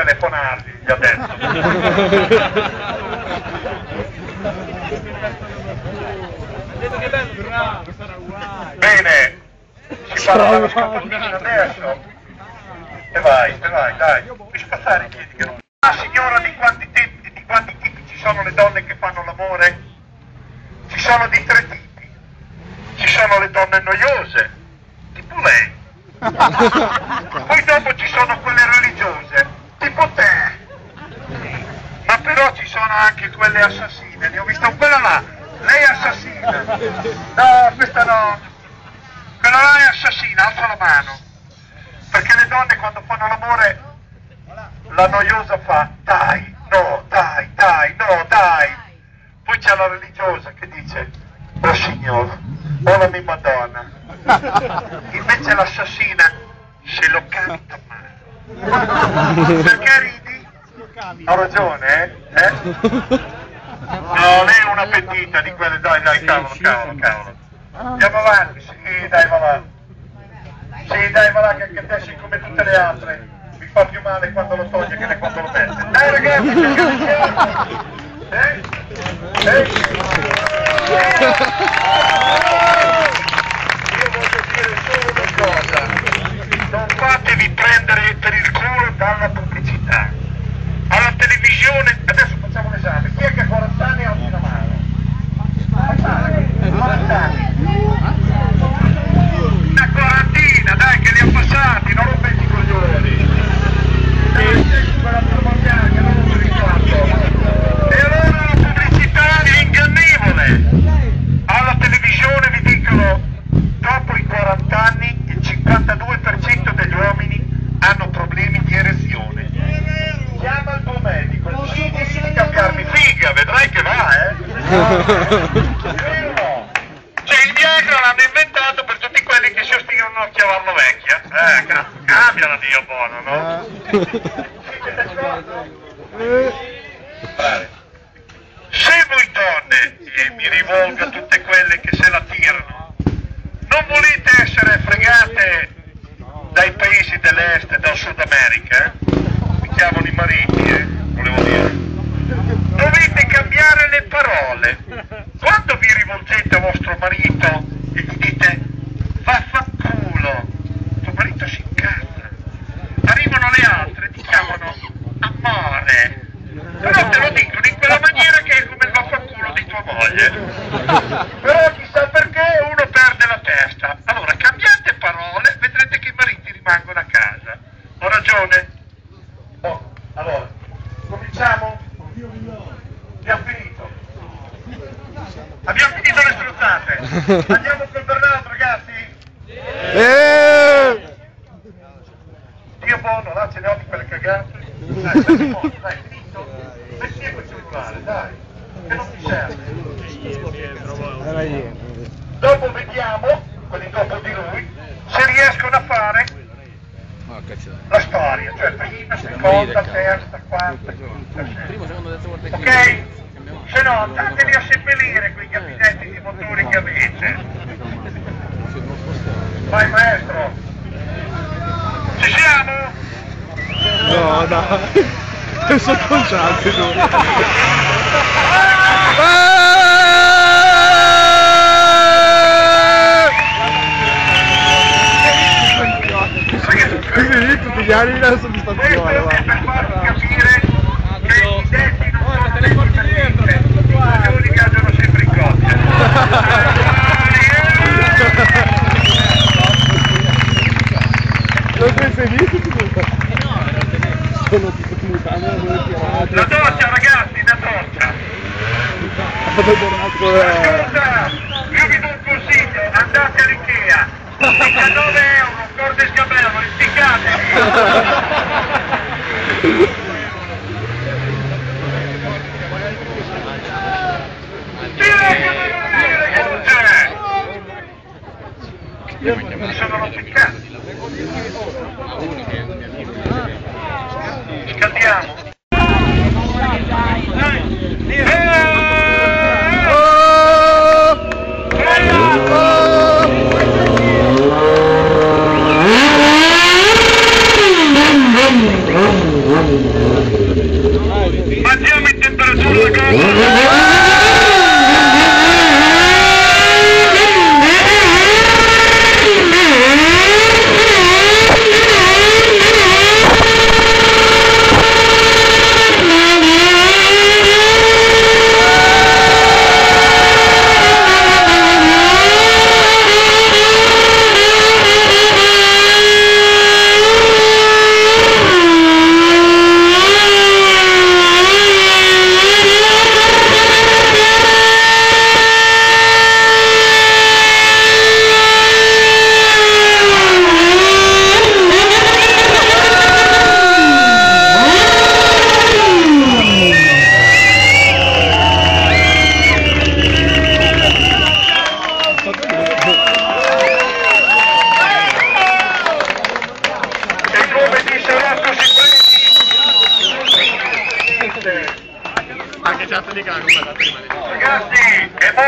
telefonargli, gli ha detto. Bene, si parla dello scappolino adesso. E vai, dai. Puoi spazzare i piedi che non... Ah, signora, di quanti tipi ci sono le donne che fanno l'amore? Ci sono di 3 tipi. Ci sono le donne noiose, tipo lei. Poi dopo ci sono quelle religiose, tipo te. Ma però ci sono anche quelle assassine. Ne ho visto quella là. Lei è assassina. No, questa no. Quella là è assassina, alza la mano. Perché le donne quando fanno l'amore, la noiosa fa dai, no, dai. Poi c'è la religiosa che dice, oh signor, oh la mia Madonna. Invece l'assassina se lo canta male. Perché ridi? Ho ragione, eh? No, lei è una pentita di quelle, dai, cavolo. Andiamo avanti, sì, dai, va là. Sì, dai, va là, che anche te sei come tutte le altre. Mi fa più male quando lo toglie che quando lo mette. Dai ragazzi, che carichiamo! Io voglio dire solo una cosa. Non fatevi prendere per il culo dalla pubblicità. Alla televisione, adesso facciamo un esame. Chi è che ha 40 anni ha una mano? 40 anni. Una quarantina, dai, che li ha passati, non rompete i coglioni. Dai, quella bianca, non mi ricordo. E allora la pubblicità è ingannevole. Alla televisione vi dicono, dopo i 40 anni, il 52% degli uomini hanno problemi di erezione. Chiama il tuo medico, decidi di cambiarmi, figa, vedrai che va, eh? Cioè il Viagra l'hanno inventato per tutti quelli che si ostinano a chiamarlo vecchia. Cambiala Dio buono, no? Se voi donne, e mi rivolgo a tutte quelle che se la tirano, non volete essere fregate dai paesi dell'est e dal Sud America, mi chiamano i mariti, volevo dire, dovete cambiare le parole. Quando vi rivolgete a vostro marito e gli dite vaffanculo, tuo marito si incazza. Arrivano le altre e ti chiamano amore, però te lo dicono in quella maniera che è come il vaffanculo di tua moglie. Però chissà perché uno perde la testa. Allora cambiate parole, vedrete che i mariti rimangono a casa. Ho ragione? Oh, allora, cominciamo? Abbiamo finito. Abbiamo finito le stronzate. Andiamo col burnout, ragazzi? Dio buono, là ce ne ho di quelle cagate. Dai, finito. Metti quel cellulare, dai. Che non ti serve. Dopo vediamo, quelli dopo di lui, se riescono a fare la storia, cioè prima, seconda, terza, quarta, quinta, sesta. Ok? Se no, andatevi a seppellire quei gabinetti di motori che avete. Vai maestro! Ci siamo? No, dai! Sono conciati tu! Tutti gli anni la soddisfazione, questo è per farvi capire che i detti non sono delle fortissime, i coglioni viaggiano sempre in coppia. Non sei felice tu? Sono la doccia ragazzi, la doccia! Ascolta, io vi do un consiglio, andate all'Ikea, 19 euro, corde sgabello, isticcatevi! Che non c'è! Mi sono rosicati! Scaldiamo! Esatto, di cago, guardate, rimane. Ragazzi, è morto!